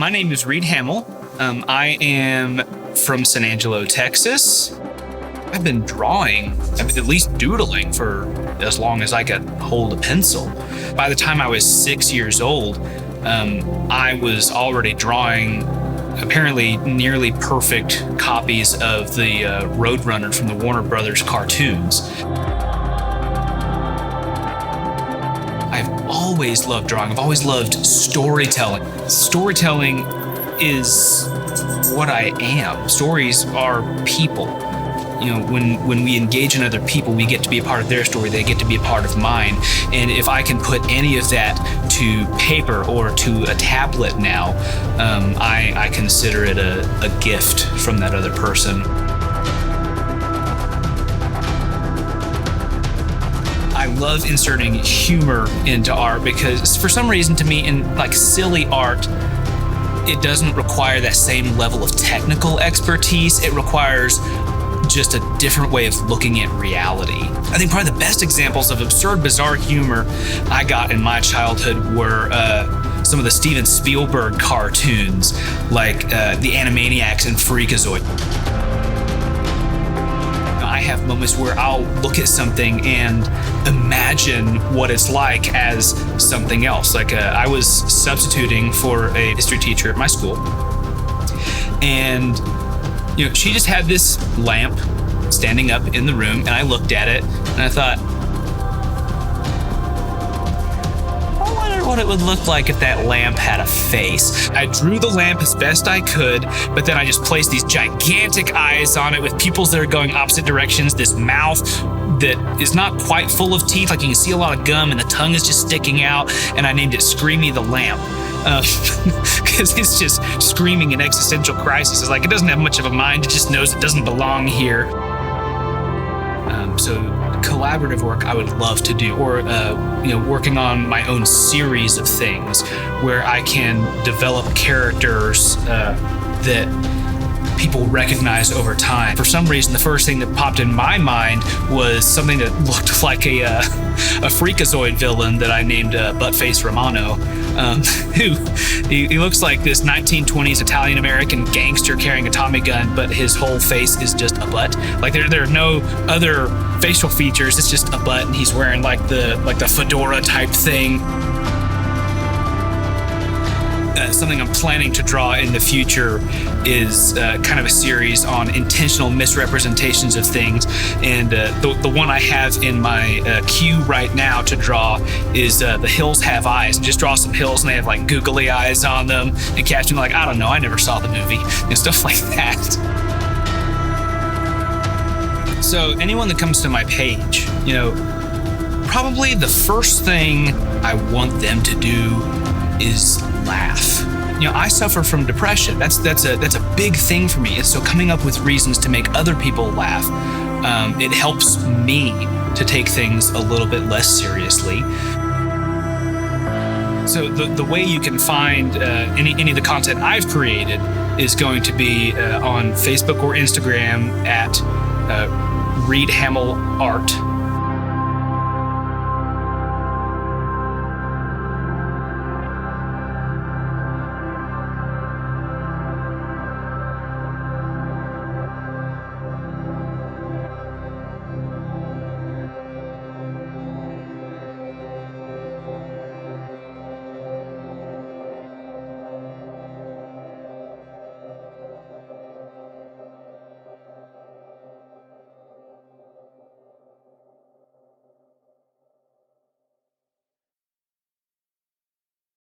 My name is Reed Hamil. I am from San Angelo, Texas. I've been drawing, at least doodling, for as long as I could hold a pencil. By the time I was 6 years old, I was already drawing apparently nearly perfect copies of the Roadrunner from the Warner Brothers cartoons. I've always loved drawing. I've always loved storytelling. Storytelling is what I am. Stories are people. You know, when we engage in other people, we get to be a part of their story, they get to be a part of mine. And if I can put any of that to paper or to a tablet now, I consider it a gift from that other person. I love inserting humor into art because for some reason to me, in like silly art, it doesn't require that same level of technical expertise. It requires just a different way of looking at reality. I think probably the best examples of absurd, bizarre humor I got in my childhood were some of the Steven Spielberg cartoons, like the Animaniacs and Freakazoid. I have moments where I'll look at something and imagine what it's like as something else. Like I was substituting for a history teacher at my school, and you know, she just had this lamp standing up in the room, and I looked at it and I thought, I wonder what it would look like if that lamp had a face. I drew the lamp as best I could, but then I just placed these gigantic eyes on it with pupils that are going opposite directions, this mouth that is not quite full of teeth, like you can see a lot of gum, and the tongue is just sticking out, and I named it Screamy the Lamp. Because it's just screaming an existential crisis. It's like it doesn't have much of a mind, it just knows it doesn't belong here. So collaborative work I would love to do, or working on my own series of things where I can develop characters that people recognize over time. For some reason, the first thing that popped in my mind was something that looked like a Freakazoid villain that I named Buttface Romano, who he looks like this 1920s Italian-American gangster carrying a Tommy gun, but his whole face is just a butt. Like there are no other facial features, it's just a butt, and he's wearing like the fedora type thing. Something I'm planning to draw in the future is kind of a series on intentional misrepresentations of things. And the one I have in my queue right now to draw is The Hills Have Eyes. And just draw some hills and they have like googly eyes on them and caption like, I don't know, I never saw the movie, and stuff like that. So anyone that comes to my page, you know, probably the first thing I want them to do is laugh. You know, I suffer from depression. That's a big thing for me. And so coming up with reasons to make other people laugh, it helps me to take things a little bit less seriously. So the way you can find any of the content I've created is going to be on Facebook or Instagram at Reed Hamil Art.